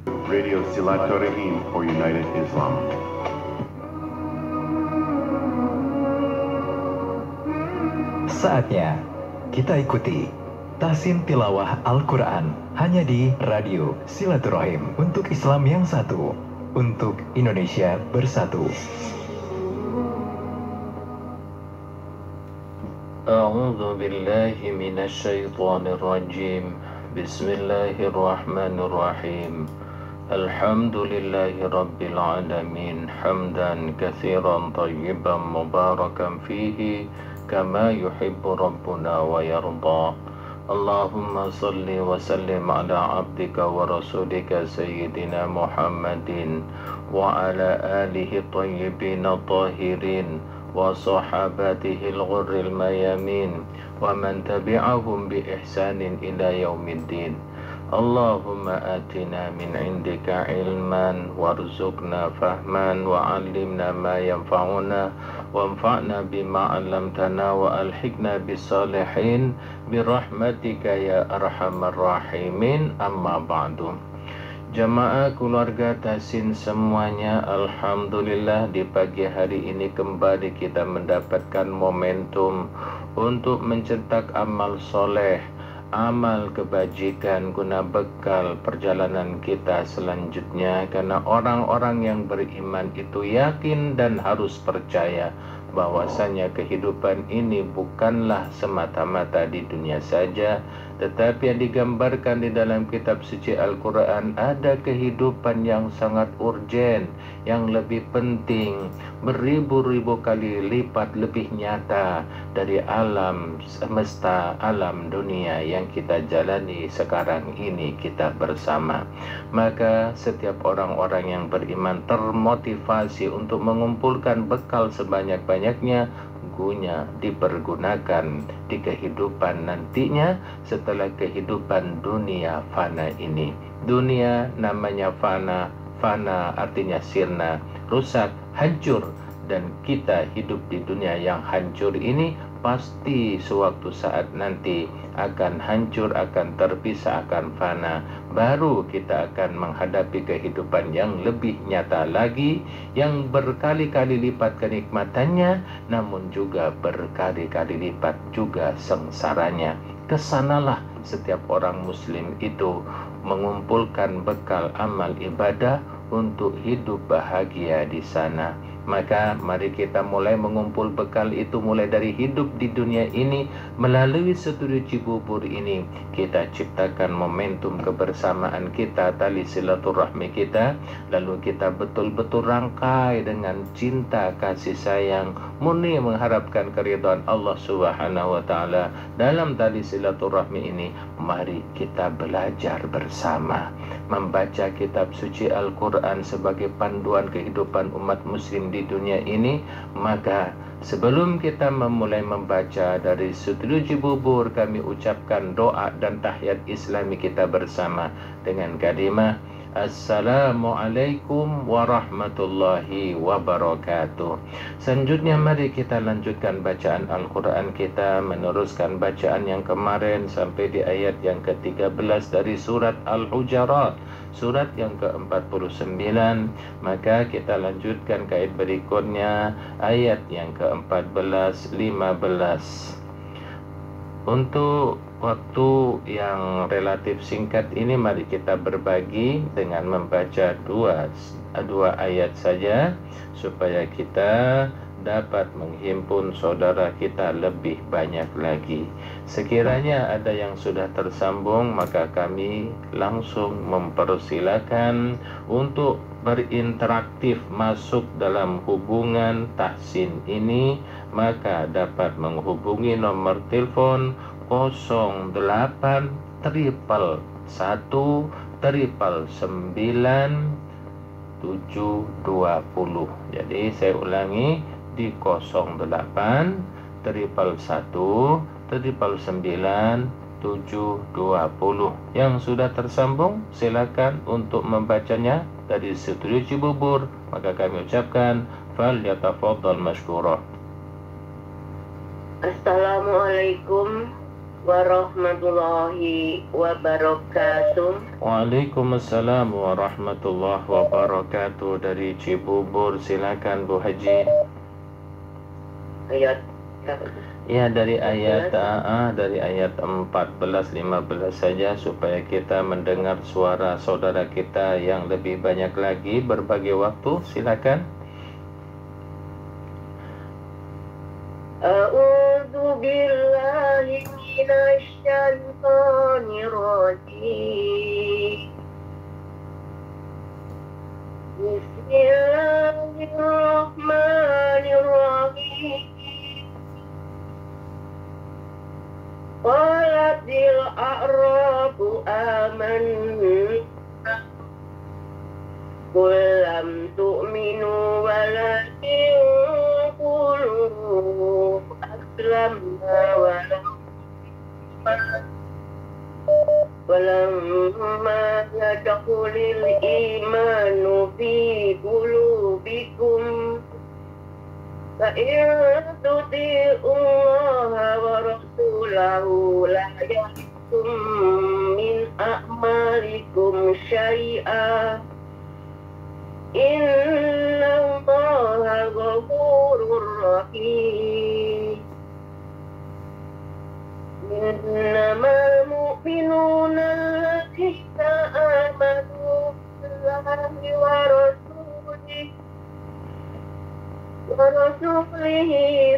Radio Silaturahim for United Islam. Saatnya kita ikuti tahsin tilawah Al-Quran hanya di Radio Silaturahim untuk Islam yang satu, untuk Indonesia bersatu. A'udzu billahi minasy syaithanir rajim. Bismillahirrahmanirrahim. Alhamdulillahi rabbil alamin, hamdan katsiran thayyiban mubarakan fihi kama yuhibbu rabbuna wa yarda. Allahumma salli wa sallim ala abdika wa rasulika sayyidina Muhammadin wa ala alihi tayyibin tahirin wa sahabatihi al-ghurril mayamin wa man tabi'ahum bi ihsanin ila yaumiddin. Allahumma atina min indika ilman warzuqna fahman wa 'allimna ma yanfa'una wanfa'na bima 'allamtana wa alhiqna bis salihin birahmatika ya arhamar rahimin. Amma ba'du. Jamaah keluarga tahsin semuanya, alhamdulillah di pagi hari ini kembali kita mendapatkan momentum untuk mencetak amal soleh, amal kebajikan guna bekal perjalanan kita selanjutnya. Karena orang-orang yang beriman itu yakin dan harus percaya bahwasanya kehidupan ini bukanlah semata-mata di dunia saja, tetapi yang digambarkan di dalam kitab suci Al-Quran ada kehidupan yang sangat urgen, yang lebih penting, beribu-ribu kali lipat lebih nyata dari alam semesta, alam dunia yang kita jalani sekarang ini kita bersama. Maka setiap orang-orang yang beriman termotivasi untuk mengumpulkan bekal sebanyak-banyaknya guna dipergunakan di kehidupan nantinya setelah kehidupan dunia fana ini. Dunia namanya fana, fana artinya sirna, rusak, hancur, dan kita hidup di dunia yang hancur ini pasti sewaktu saat nanti akan hancur, akan terpisah, akan fana. Baru kita akan menghadapi kehidupan yang lebih nyata lagi, yang berkali-kali lipat kenikmatannya, namun juga berkali-kali lipat juga sengsaranya. Kesanalah setiap orang muslim itu mengumpulkan bekal amal ibadah untuk hidup bahagia di sana. Maka mari kita mulai mengumpul bekal itu mulai dari hidup di dunia ini. Melalui Studio Cibubur ini kita ciptakan momentum kebersamaan kita, tali silaturahmi kita, lalu kita betul-betul rangkai dengan cinta kasih sayang murni mengharapkan keridhaan Allah Subhanahu wa taala. Dalam tali silaturahmi ini mari kita belajar bersama membaca kitab suci Al-Quran sebagai panduan kehidupan umat muslim di dunia ini. Maka sebelum kita memulai membaca dari Studio Cibubur, kami ucapkan doa dan tahiyat islami kita bersama dengan kalimah Assalamualaikum warahmatullahi wabarakatuh. Selanjutnya mari kita lanjutkan bacaan Al-Quran kita, meneruskan bacaan yang kemarin sampai di ayat yang ke-13 dari surat Al-Hujarat, surat yang ke-49. Maka kita lanjutkan ke ayat berikutnya, ayat yang ke-14, 15. Untuk waktu yang relatif singkat ini mari kita berbagi dengan membaca dua ayat saja supaya kita dapat menghimpun saudara kita lebih banyak lagi. Sekiranya ada yang sudah tersambung, maka kami langsung mempersilakan untuk berinteraktif masuk dalam hubungan tahsin ini. Maka dapat menghubungi nomor telepon 08 111 999 720. Jadi saya ulangi di 08 111 999 720. Yang sudah tersambung silakan untuk membacanya dari Studio Cibubur. Maka kami ucapkan falyatafadhal mashkura. Assalamualaikum warahmatullahi wabarakatuh. Waalaikumsalam warahmatullahi wabarakatuh. Dari Cibubur, silakan Bu Haji. Ayat Ya, dari ayat 14-15 saja supaya kita mendengar suara saudara kita yang lebih banyak lagi. Berbagi waktu, silakan. A'udzu billahi minasy syaithanir rajim. Bismillahirrahmanirrahim. Qalatil a'rabu amanna qul lam tu'minu walakin qulu aslamna walamma yadkhulil imanu fi qulubikum فإن تطيعوا الله ورسوله لا يلدكم من أعمالكم شيئا إن الله غفور رحيم إنما المؤمنون الذين آمنوا بالله ورسوله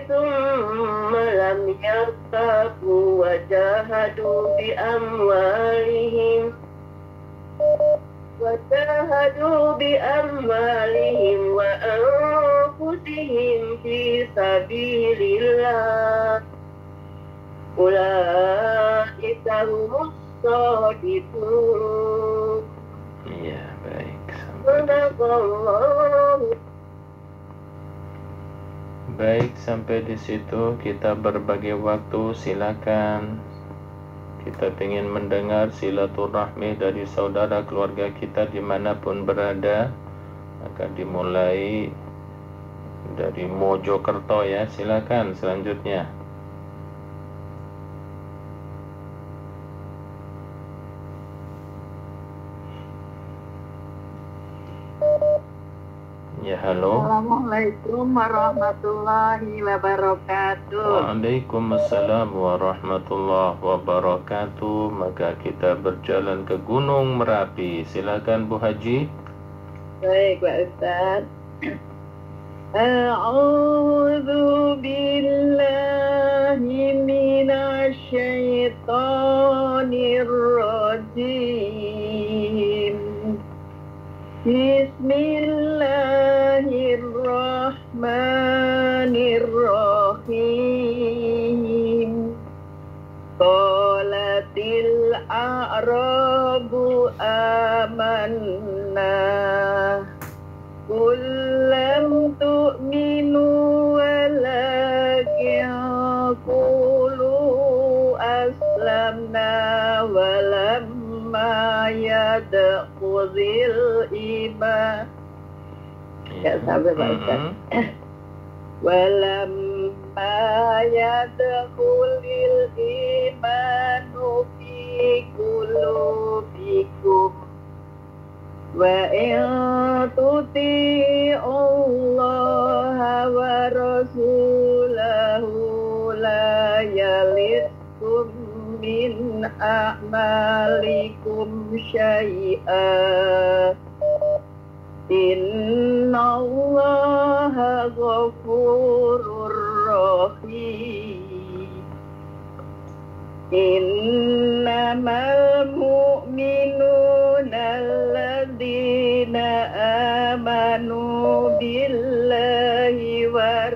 ثم لم يرتابوا وجاهدوا بأموالهم وأنفسهم في سبيل الله أولئك هم الصادقون. Ya, baik. Baik, sampai di situ kita berbagi waktu. Silakan. Kita ingin mendengar silaturahmi dari saudara keluarga kita dimanapun berada. Akan dimulai dari Mojokerto ya. Silakan selanjutnya. Ya, halo. Assalamualaikum warahmatullahi wabarakatuh. Waalaikumsalam warahmatullahi wabarakatuh. Maka kita berjalan ke Gunung Merapi. Silakan Bu Haji. Baik, Pak Ustaz. A'udzu billahi minasy syaithanir rajim. Bismillahirrahmanirrahim. Qalatil a'rabu amanna qul lam tu'minu walakin qulu aslamna walamma yadkhulil iman. Ya, sampai Pak Ustaz. Walamma yadkhulil imanu fi qulubikum wa in tuti'ullaha wa rasulahu la yalidkum min a'malikum syai'a innallaha ghafurur rahim. Innamal mu'minuna alladzina amanu billahi wa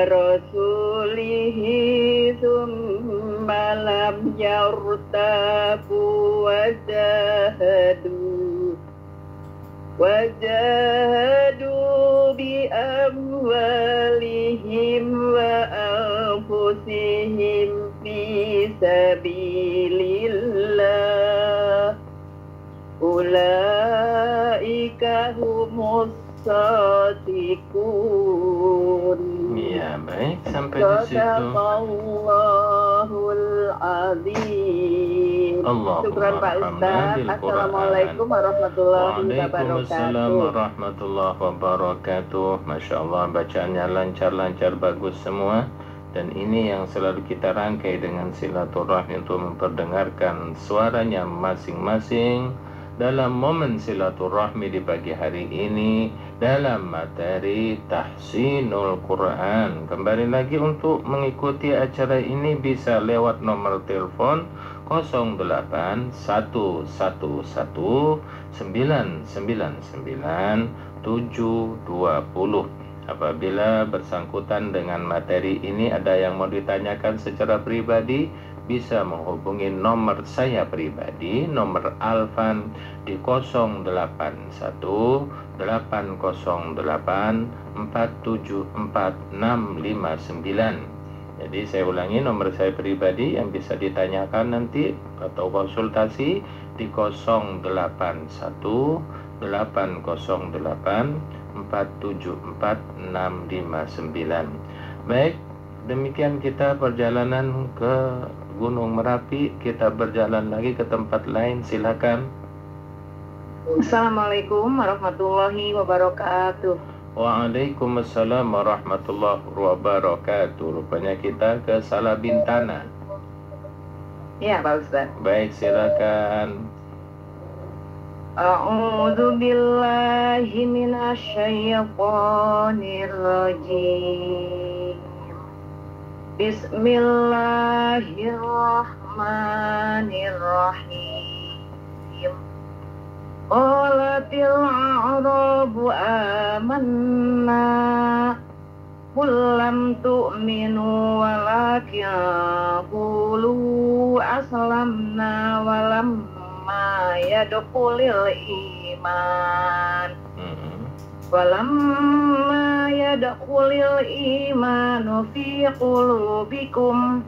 rasulihi thumma lam yartabu wajahadu bi amwalihim wa anfusihim fi sabilillah ulaika humus shadiqun. Ya, baik, sampai di situ. Sadaqallahul azim. Syukran Pak Ustaz. Allahumma Assalamualaikum warahmatullahi Waalaikumsalam wabarakatuh. warahmatullahi wabarakatuh. Masya Allah, bacaannya lancar-lancar, bagus semua. Dan ini yang selalu kita rangkai dengan silaturahmi untuk memperdengarkan suaranya masing-masing dalam momen silaturahmi di pagi hari ini dalam materi Tahsinul Quran. Kembali lagi untuk mengikuti acara ini bisa lewat nomor telepon 0811999720. Apabila bersangkutan dengan materi ini ada yang mau ditanyakan secara pribadi, bisa menghubungi nomor saya pribadi, nomor Alfan di 08818084746559. Jadi saya ulangi, nomor saya pribadi yang bisa ditanyakan nanti atau konsultasi di 08818084746559. Baik, demikian kita perjalanan ke Gunung Merapi. Kita berjalan lagi ke tempat lain, silakan. Assalamualaikum warahmatullahi wabarakatuh. Waalaikumsalam warahmatullahi wabarakatuh. Rupanya kita ke Salabintana. Ya Pak Ustaz. Baik, silakan. A'udzu billahi minasyaitonir rajim. Bismillahirrahmanirrahim. Qalatil a'rabu amanna qul lam tu'minu walakin qulu aslamna walamma yadkhulil iman walamma yadkhulil imanu fi qulubikum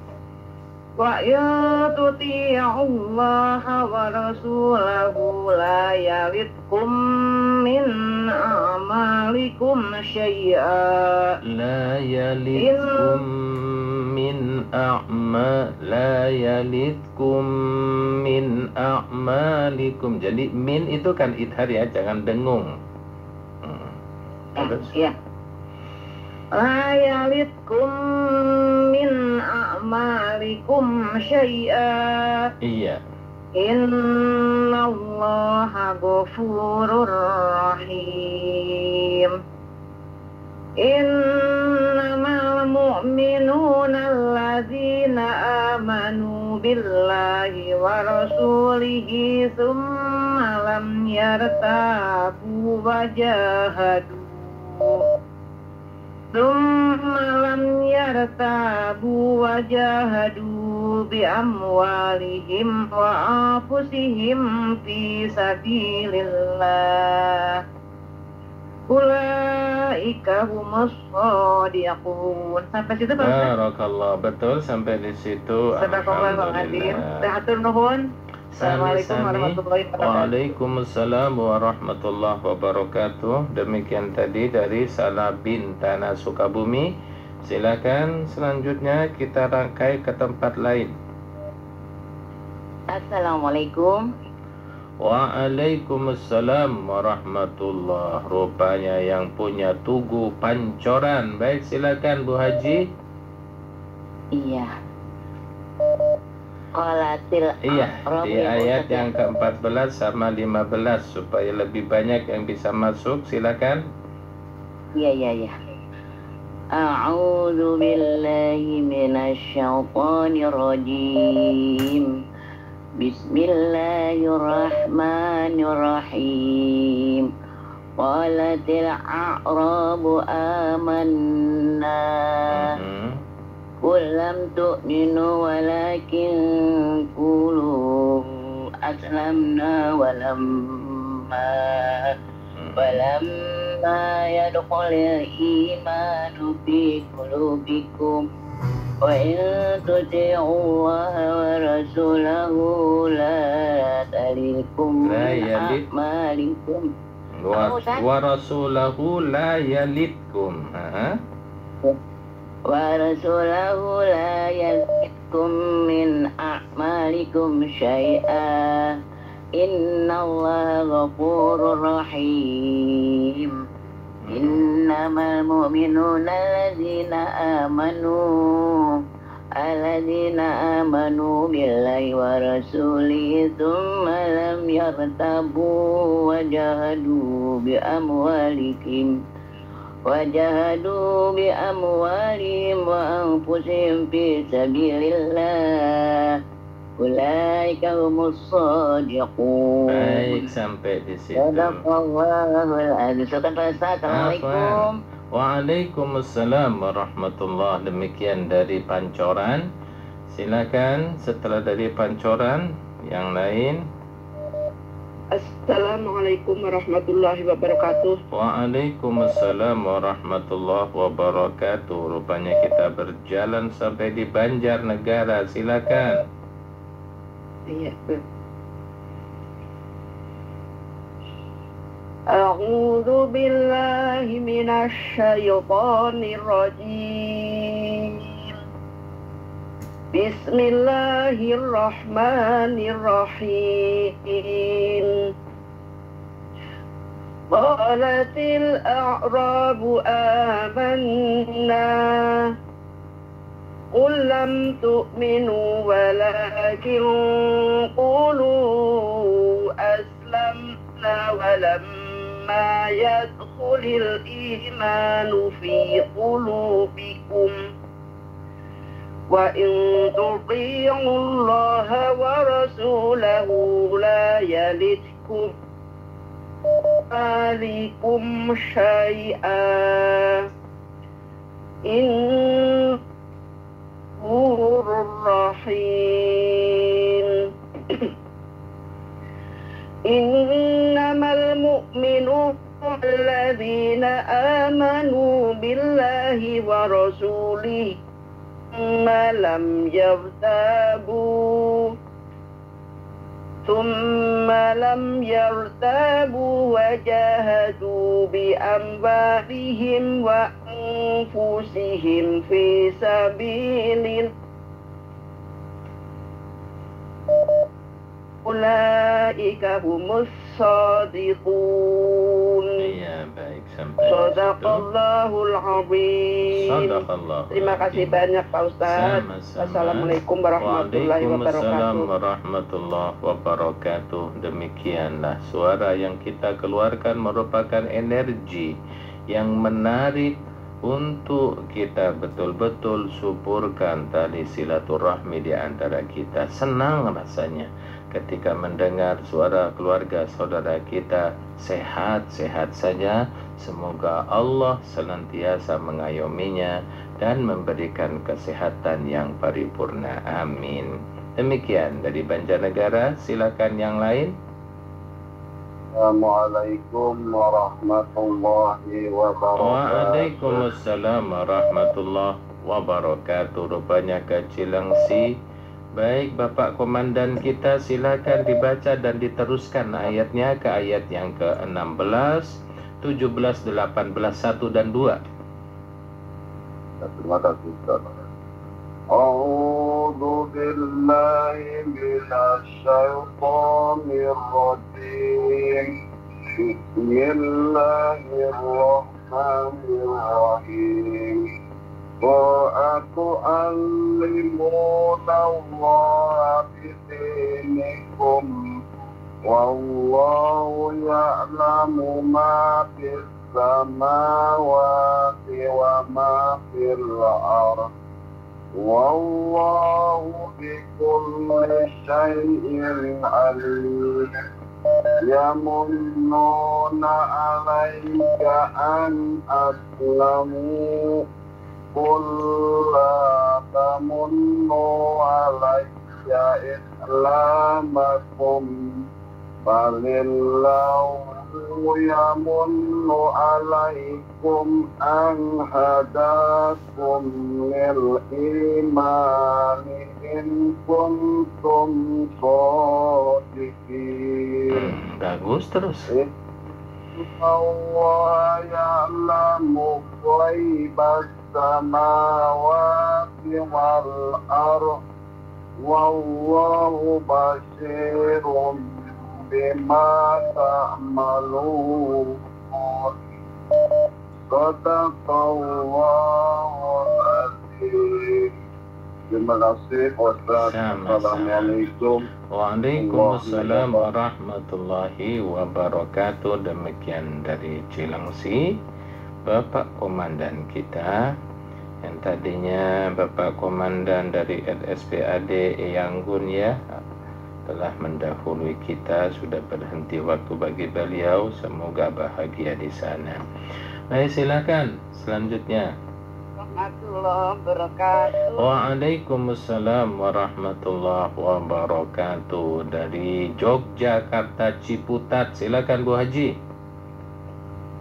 wa yutti'ullaha wa rasulahu la yalitkum min a'malikum syai'a La yalitkum min a'malikum. Jadi min itu kan idhar ya, jangan dengung. Terus? Ya. La yalitkum min a'malikum syai'a. Iya. Innallaha ghafurur rahim. Innamal mu'minuna alladzina amanu billahi wa rasulihi thumma lam yartabu wa jahadu bi amwalihim wa anfusihim fi sabilillah. Ulaika humus shadiqun. Sampai situ Pak Ustaz? Barakallah, betul sampai di situ. Sadaqallahul adzim. Hatur nuhun. Assalamualaikum warahmatullahi wabarakatuh. Waalaikumsalam warahmatullahi wabarakatuh. Demikian tadi dari Salabintana Sukabumi. Silakan selanjutnya kita rangkai ke tempat lain. Assalamualaikum. Waalaikumsalam warahmatullahi. Rupanya yang punya Tugu Pancoran. Baik, silakan Bu Haji. Iya. Qalatil Iya, di ayat yang ke-14 sama 15 supaya lebih banyak yang bisa masuk, silakan. Iya. A'udzu billahi minasyaitonir rajim. Bismillahirrahmanirrahim. Qalatil a'rabu amanna qul lam tu'minu walakin qulu aslamna walamma yadkhulil imanu fi qulubikum wa in tuti'ullaha wa rasulahu la yalitkum a'malikum wa rasulahu la yalitkum. wa rasulahu la أشركتم من أعمالكم شيئا إن الله غفور رحيم إنما المؤمنون الذين آمنوا بالله ورسوله ثم لم يرتابوا وجاهدوا وأنفسهم في سبيل الله أولئك هم الصادقون. Baik, sampai di situ. Sadaqallahul adzim. Assalamualaikum. Waalaikumsalam warahmatullah. Demikian dari Pancoran. Silakan setelah dari Pancoran yang lain. Assalamualaikum warahmatullahi wabarakatuh. Waalaikumsalam warahmatullahi wabarakatuh. Rupanya kita berjalan sampai di Banjarnegara. Silakan. Iya. A'udzu billahi minasy syaithanir rajim. Bismillahirrahmanirrahim. Qalatil a'rabu amanna قل لم تؤمنوا ولكن قولوا أسلمنا ولما يدخل الإيمان في قلوبكم وإن تطيعوا الله ورسوله لا يلدكم عليكم شيئا الرحيم إنما المؤمنون الذين آمنوا بالله ورسوله ثم لم يرتابوا وجاهدوا بأموالهم وأنفسهم في سبيل الله Ulaika humus shadiqun. Iya, baik, sampai Shadaqallahul azim. Shadaqallah. Terima kasih banyak Pak Ustaz. Sama-sama. Assalamualaikum warahmatullahi Waalaikumsalam wabarakatuh. warahmatullahi wabarakatuh. Demikianlah suara yang kita keluarkan merupakan energi yang menarik untuk kita betul-betul suburkan tali silaturahmi di antara kita. Senang rasanya ketika mendengar suara keluarga saudara kita sehat-sehat saja. Semoga Allah senantiasa mengayominya dan memberikan kesehatan yang paripurna. Amin. Demikian dari Banjarnegara. Silakan yang lain. Assalamualaikum warahmatullahi wabarakatuh. Waalaikumsalam warahmatullahi wabarakatuh. Rupanya ke Cilengsi. Baik, Bapak Komandan kita, silakan dibaca dan diteruskan ayatnya ke ayat yang ke-16, 17, 18, 1 dan 2. Terima kasih, Ustaz. A'udzu billahi minasy syaithanir rajim. Bismillahirrahmanirrahim. Wa tu'allimuna Allah bidinikum wallahu ya'lamu ma fis samawati wa ma fil ardh wallahu bikulli syai'in alim. Yamunnuna 'alaika an aslamu qul la tamunnu 'alayya islamakum balillahu yamunnu 'alaykum an hadakum lil imani in kuntum shadiqin. Bagus terus. Allah ya'lamu ghaibas samawati wal ardh wallahu basirun bima ta'malun. Sadaqallahul azim. Terima kasih Ustaz. Assalamualaikum. Waalaikumsalam warahmatullahi wabarakatuh. Demikian dari Cilengsi, Bapak Komandan kita yang tadinya Bapak Komandan dari RSPAD Yanggun ya, telah mendahului kita, sudah berhenti waktu bagi beliau. Semoga bahagia di sana. Baik, silakan selanjutnya. Warahmatullahi wabarakatuh. Waalaikumsalam warahmatullahi wabarakatuh. Dari Yogyakarta Ciputat, silakan Bu Haji.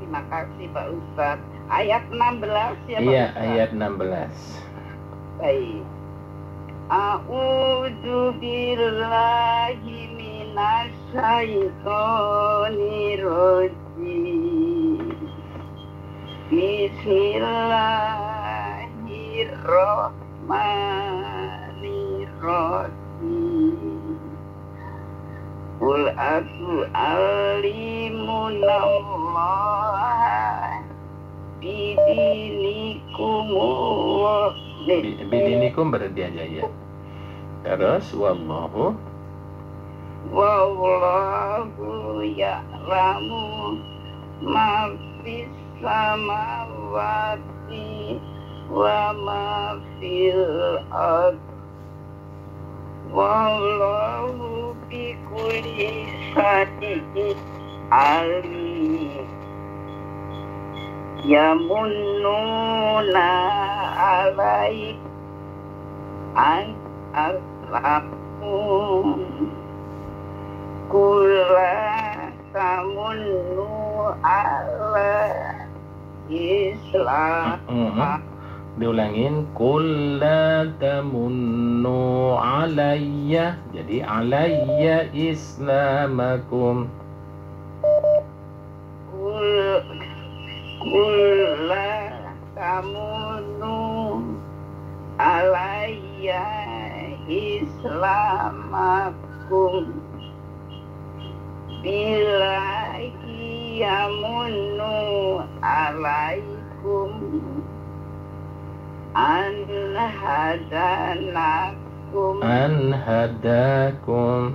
Terima kasih Pak Ustadz. Ayat 16 ya Pak Iya, Ustadz. ayat 16. Baik. A'udzu billahi minasyaitonir rajim. Bismillahirrahmanirrahim. Qul atu'allimunallaha bidinikumullah. Bidinikum berarti aja ya. Terus wallahu ya'lamu ma fis samawati wa ma fil ard. Wallahu bi kulli syai'in alim. Yamunnuna alaik an aslakum kula tamunnu ala islam. Diulangin, kulla tamunnu alayya. Jadi alayya islamakum. Kulla tamunnu alayya islamakum billahi yamunnu alaikum an hadakum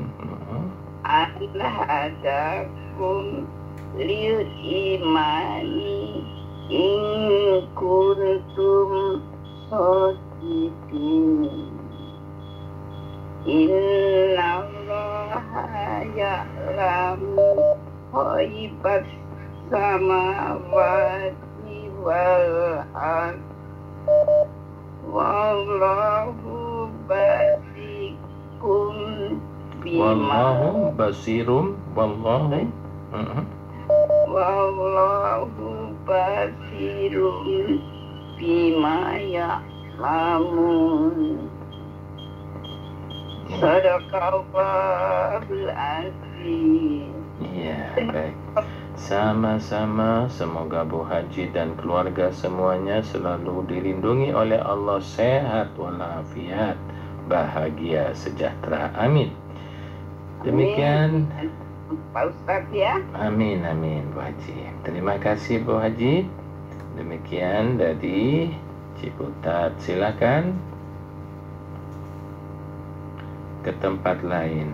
lil imani in kuntum shadiqin. Inna Allaha ya'lamu ghaibas samawati wal ard. Wallahu basikum Wallahu basirum. Wallahu Wallahu basirun bima ya'lamun. Sadaqallahul azim. Iya, baik. Sama-sama, semoga Bu Haji dan keluarga semuanya selalu dilindungi oleh Allah, sehat walafiat, bahagia, sejahtera. Amin. Demikian. Pak Ustadz ya. Amin, amin Bu Haji. Terima kasih Bu Haji. Demikian dari Ciputat. Silakan ke tempat lain.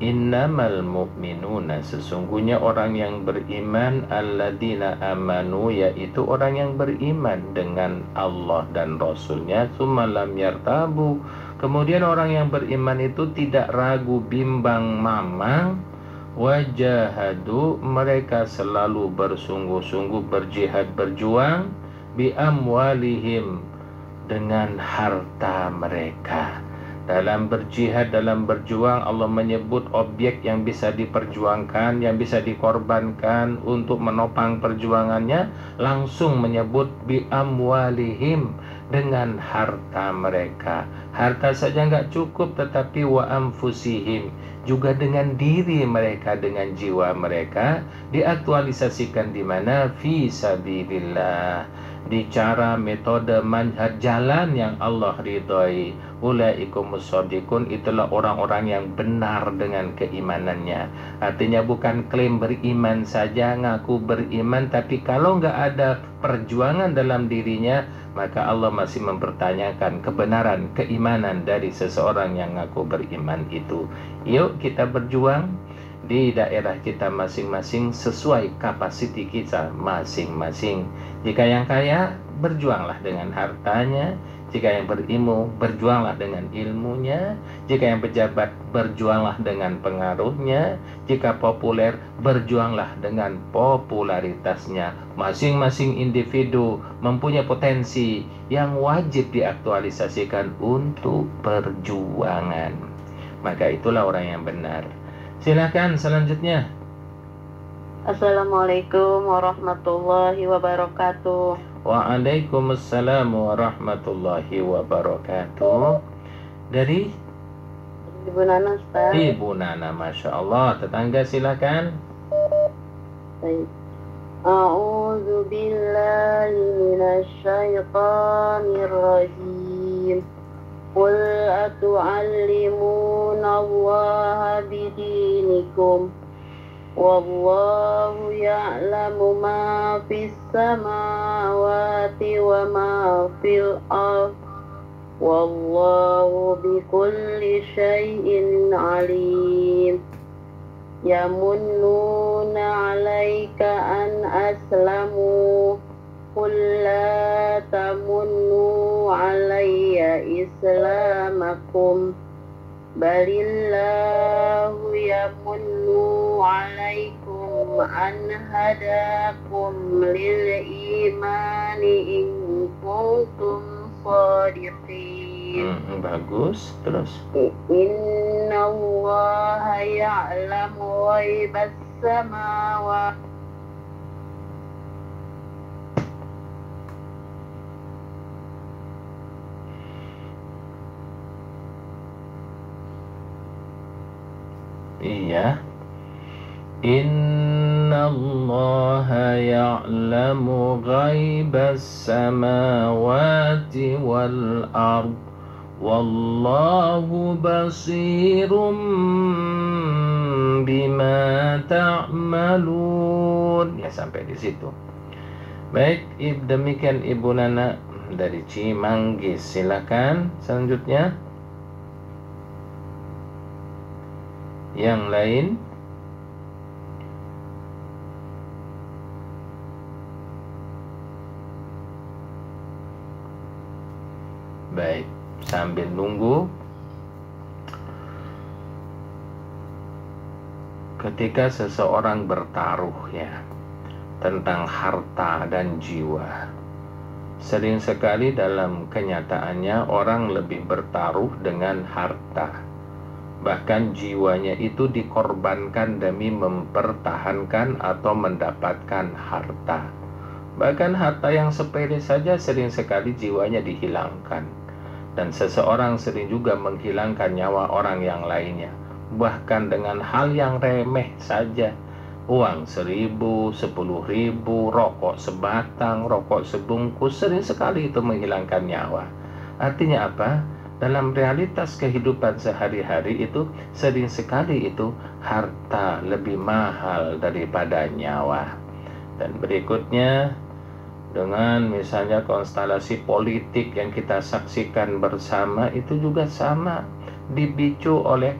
Innamal mu'minuna, sesungguhnya orang yang beriman, alladzina amanu, yaitu orang yang beriman dengan Allah dan Rasulnya, tsumma lam yartabu, kemudian orang yang beriman itu tidak ragu bimbang mamang, wajahadu, mereka selalu bersungguh-sungguh berjihad berjuang, bi amwalihim, dengan harta mereka. Dalam berjihad, dalam berjuang, Allah menyebut objek yang bisa diperjuangkan, yang bisa dikorbankan untuk menopang perjuangannya, langsung menyebut bi amwalihim, dengan harta mereka. Harta saja nggak cukup, tetapi wa anfusihim, juga dengan diri mereka, dengan jiwa mereka, diaktualisasikan di mana? Fi sabilillah, di cara, metode, manhaj, jalan yang Allah ridhoi. Ulaikumus shodiqun, itulah orang-orang yang benar dengan keimanannya. Artinya bukan klaim beriman saja, ngaku beriman, tapi kalau nggak ada perjuangan dalam dirinya, maka Allah masih mempertanyakan kebenaran keimanan dari seseorang yang ngaku beriman itu. Yuk kita berjuang di daerah kita masing-masing sesuai kapasiti kita masing-masing. Jika yang kaya, berjuanglah dengan hartanya. Jika yang berilmu, berjuanglah dengan ilmunya. Jika yang pejabat, berjuanglah dengan pengaruhnya. Jika populer, berjuanglah dengan popularitasnya. Masing-masing individu mempunyai potensi yang wajib diaktualisasikan untuk perjuangan. Maka itulah orang yang benar. Silakan selanjutnya. Assalamualaikum warahmatullahi wabarakatuh. Waalaikumsalam warahmatullahi wabarakatuh. Dari Ibu Nana, Ustaz. Ibu Nana, Masya Allah. Tetangga silakan. Baik. A'udzu billahi minasy syaithanir rajim. Qul atu'allimuna Allaha bidinikum. Wallahu ya'lamu ma fis samawati wa ma fil ardh. Wallahu bikulli syai'in alim. Yamunnuna 'alaika an aslamu. Qul la tamunnu 'alayya islamakum. Balillahu yamunnu 'alaikum an hadakum lil imani in kuntum shadiqin. Bagus. Terus. Innallaha ya'lamu ghaibas samawati. Iya. Innallaha ya'lamu ghaibas samawati wal ard. Wallahu basirum bima ta'malun. Ya, sampai di situ. Baik, demikian Ibu Nana dari Cimanggis. Silakan selanjutnya. Yang lain. Baik, sambil nunggu, ketika seseorang bertaruh ya tentang harta dan jiwa, sering sekali dalam kenyataannya orang lebih bertaruh dengan harta. Bahkan jiwanya itu dikorbankan demi mempertahankan atau mendapatkan harta. Bahkan harta yang sepele saja sering sekali jiwanya dihilangkan. Dan seseorang sering juga menghilangkan nyawa orang yang lainnya. Bahkan dengan hal yang remeh saja. Uang 1.000, 10.000, rokok sebatang, rokok sebungkus, sering sekali itu menghilangkan nyawa. Artinya apa? Dalam realitas kehidupan sehari-hari itu sering sekali itu harta lebih mahal daripada nyawa. Dan berikutnya, dengan misalnya konstelasi politik yang kita saksikan bersama itu juga sama, dipicu oleh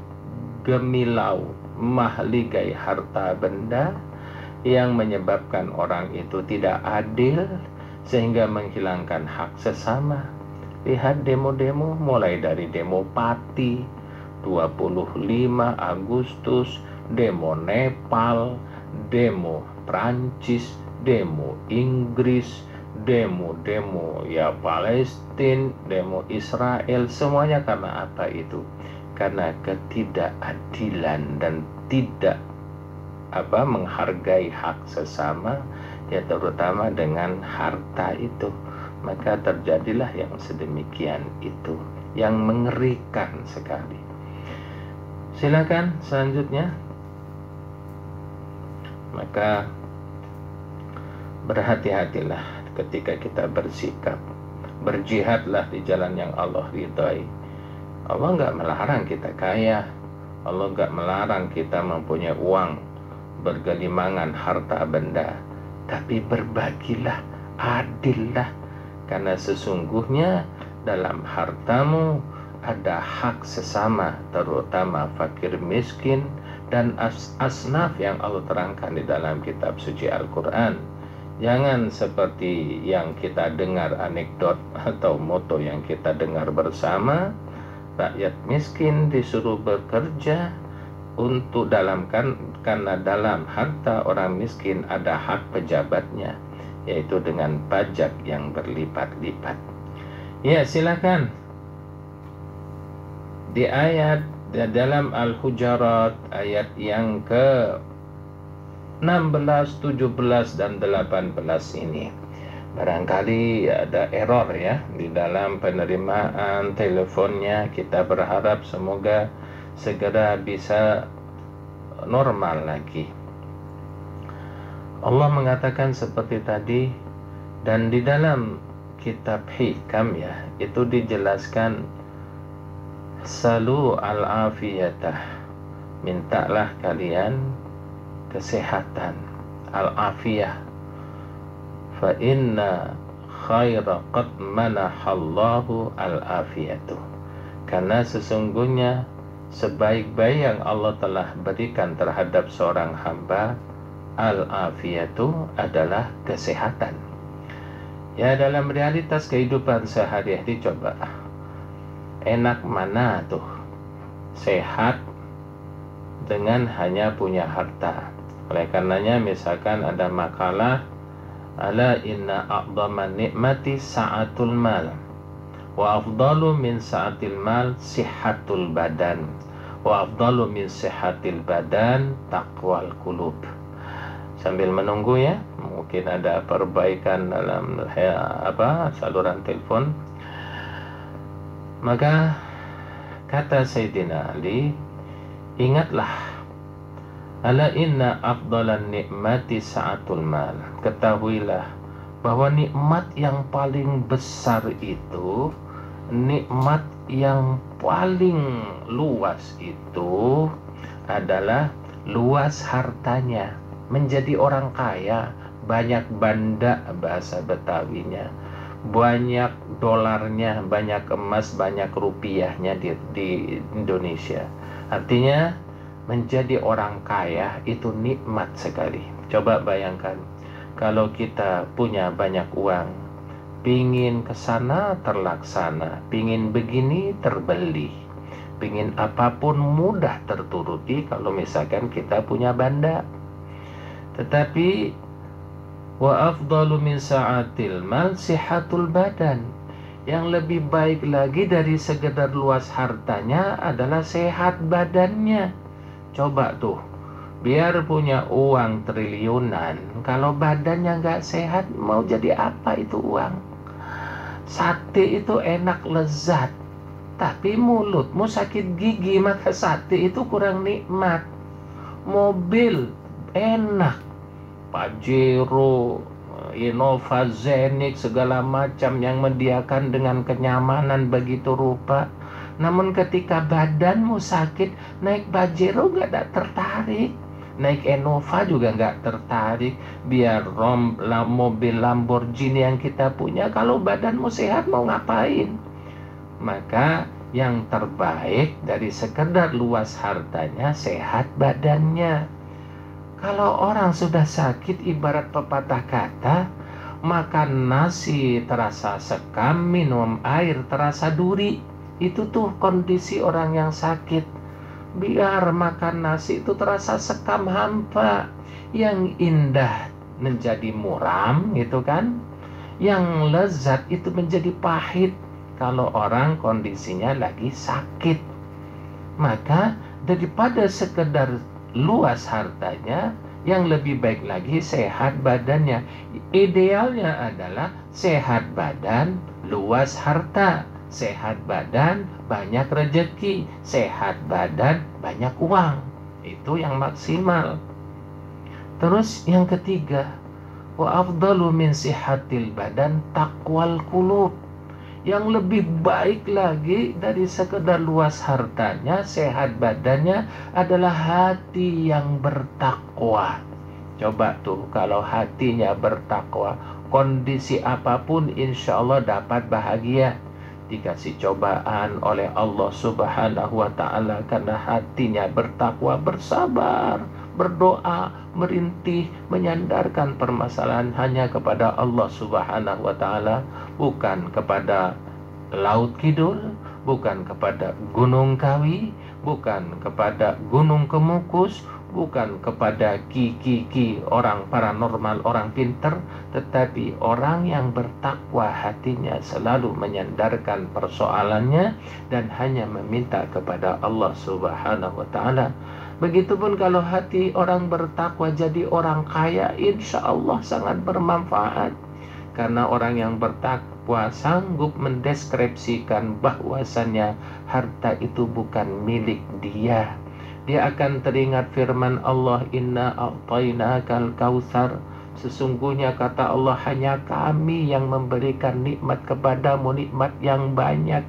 gemilau mahligai harta benda yang menyebabkan orang itu tidak adil sehingga menghilangkan hak sesama. Lihat demo-demo mulai dari demo Pati 25 Agustus, demo Nepal, demo Prancis, demo Inggris, demo ya Palestina, demo Israel. Semuanya karena apa itu? Karena ketidakadilan dan tidak menghargai hak sesama, ya terutama dengan harta itu. Maka terjadilah yang sedemikian itu, yang mengerikan sekali. Silakan selanjutnya. Maka berhati-hatilah ketika kita bersikap. Berjihadlah di jalan yang Allah ridhai. Allah nggak melarang kita kaya, Allah nggak melarang kita mempunyai uang, bergelimangan harta benda, tapi berbagilah, adillah, karena sesungguhnya dalam hartamu ada hak sesama, terutama fakir miskin dan asnaf yang Allah terangkan di dalam kitab suci Al-Quran. Jangan seperti yang kita dengar anekdot atau moto yang kita dengar bersama, rakyat miskin disuruh bekerja untuk karena dalam harta orang miskin ada hak pejabatnya, yaitu dengan pajak yang berlipat-lipat. Ya, silakan. Di ayat dalam Al-Hujurat ayat yang ke 16, 17 dan 18 ini barangkali ada error ya di dalam penerimaan teleponnya. Kita berharap semoga segera bisa normal lagi. Allah mengatakan seperti tadi, dan di dalam kitab Hikam ya itu dijelaskan, salu al-afiyatah, mintalah kalian kesehatan, al-afiyah, fa inna khaira qad manahallahu al-afiyatu, karena sesungguhnya sebaik-baik yang Allah telah berikan terhadap seorang hamba, al-afiyatu adalah kesehatan. Ya, dalam realitas kehidupan sehari-hari coba, enak mana tuh sehat dengan hanya punya harta. Oleh karenanya misalkan ada makalah, ala inna a'dhaman ni'mati sa'atul mal wa afdalu min sa'atil mal sihhatul badan wa afdalu min sihhatil badan taqwal qulub. Sambil menunggu ya, mungkin ada perbaikan dalam saluran telepon. Maka kata Sayyidina Ali, ingatlah, ala inna afdalan nikmati sa'atul mal. Ketahuilah bahwa nikmat yang paling besar itu, nikmat yang paling luas itu adalah luas hartanya. Menjadi orang kaya, banyak banda bahasa Betawinya, banyak dolarnya, banyak emas, banyak rupiahnya di Indonesia. Artinya menjadi orang kaya itu nikmat sekali. Coba bayangkan kalau kita punya banyak uang, pingin kesana terlaksana, pingin begini terbeli, pingin apapun mudah terturuti kalau misalkan kita punya banda. Tetapi wa afdalu min sa'atil mal sihatul badan, yang lebih baik lagi dari sekedar luas hartanya adalah sehat badannya. Coba tuh, biar punya uang triliunan, kalau badannya nggak sehat, mau jadi apa itu uang? Sate itu enak lezat, tapi mulutmu sakit gigi, maka sate itu kurang nikmat. Mobil enak, Pajero, Innova, Zenix, segala macam yang mediakan dengan kenyamanan begitu rupa. Namun ketika badanmu sakit, naik Pajero nggak tertarik, naik Innova juga nggak tertarik. Biar mobil Lamborghini yang kita punya, kalau badanmu sehat mau ngapain? Maka yang terbaik dari sekedar luas hartanya, sehat badannya. Kalau orang sudah sakit, ibarat pepatah kata, makan nasi terasa sekam, minum air terasa duri. Itu tuh kondisi orang yang sakit. Biar makan nasi itu terasa sekam hampa, yang indah menjadi muram, gitu kan, yang lezat itu menjadi pahit kalau orang kondisinya lagi sakit. Maka daripada sekedar luas hartanya, yang lebih baik lagi sehat badannya. Idealnya adalah sehat badan, luas harta. Sehat badan, banyak rezeki. Sehat badan, banyak uang. Itu yang maksimal. Terus yang ketiga, Wa afdalu min sihatil badan taqwal qulub. Yang lebih baik lagi dari sekedar luas hartanya, sehat badannya adalah hati yang bertakwa. Coba tuh kalau hatinya bertakwa, kondisi apapun insya Allah dapat bahagia. Dikasih cobaan oleh Allah Subhanahu wa ta'ala karena hatinya bertakwa, bersabar, berdoa, merintih, menyandarkan permasalahan hanya kepada Allah Subhanahu wa ta'ala, bukan kepada Laut Kidul, bukan kepada Gunung Kawi, bukan kepada Gunung Kemukus, bukan kepada ki orang paranormal, orang pinter, tetapi orang yang bertakwa hatinya selalu menyandarkan persoalannya dan hanya meminta kepada Allah Subhanahu wa ta'ala. Begitupun kalau hati orang bertakwa jadi orang kaya, insya Allah sangat bermanfaat. Karena orang yang bertakwa sanggup mendeskripsikan bahwasannya harta itu bukan milik dia. Dia akan teringat firman Allah, Inna a'tainakal kautsar. Sesungguhnya kata Allah, hanya kami yang memberikan nikmat kepadamu, nikmat yang banyak.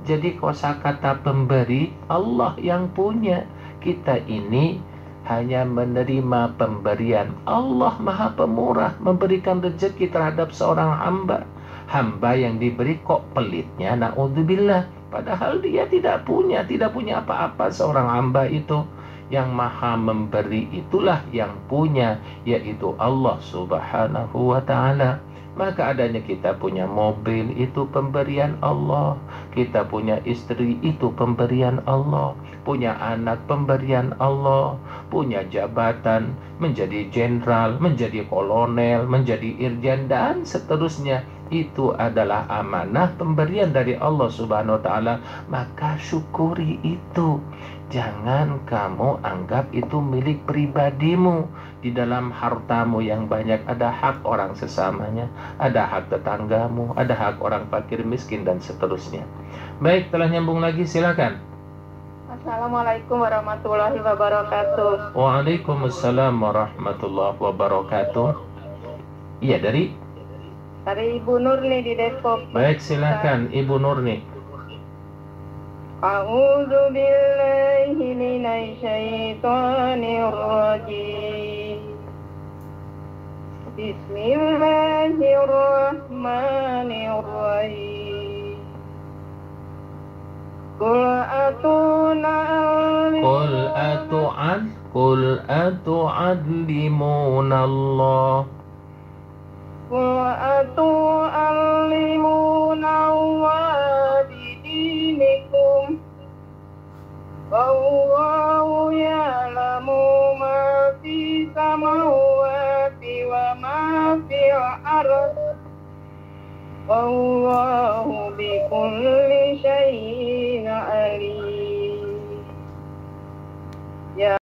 Jadi kosakata pemberi, Allah yang punya. Kita ini hanya menerima pemberian. Allah Maha Pemurah, memberikan rezeki terhadap seorang hamba. Hamba yang diberi kok pelitnya, na'udzubillah. Padahal dia tidak punya apa-apa seorang hamba itu. Yang Maha memberi itulah yang punya, yaitu Allah Subhanahu wa ta'ala. Maka adanya kita punya mobil itu pemberian Allah, kita punya istri itu pemberian Allah, punya anak pemberian Allah, punya jabatan menjadi jenderal, menjadi kolonel, menjadi irjen dan seterusnya. Itu adalah amanah pemberian dari Allah Subhanahu wa ta'ala. Maka syukuri itu. Jangan kamu anggap itu milik pribadimu. Di dalam hartamu yang banyak ada hak orang sesamanya, ada hak tetanggamu, ada hak orang fakir miskin dan seterusnya. Baik, telah nyambung lagi, silakan. Assalamualaikum warahmatullahi wabarakatuh. Waalaikumsalam warahmatullahi wabarakatuh. Iya, dari Ibu Nurni di Depok. Baik, silakan Ibu Nurni. A'udzu billahi minasyaitonir rajim. Bismillahirrahmanirrahim. Qul atu'allimunallah. Qul atu'allimunallah bidinikum. Wallahu ya'lamu ma fi samawati wa ma fil ardh. Wallahu bikulli syai'in alim.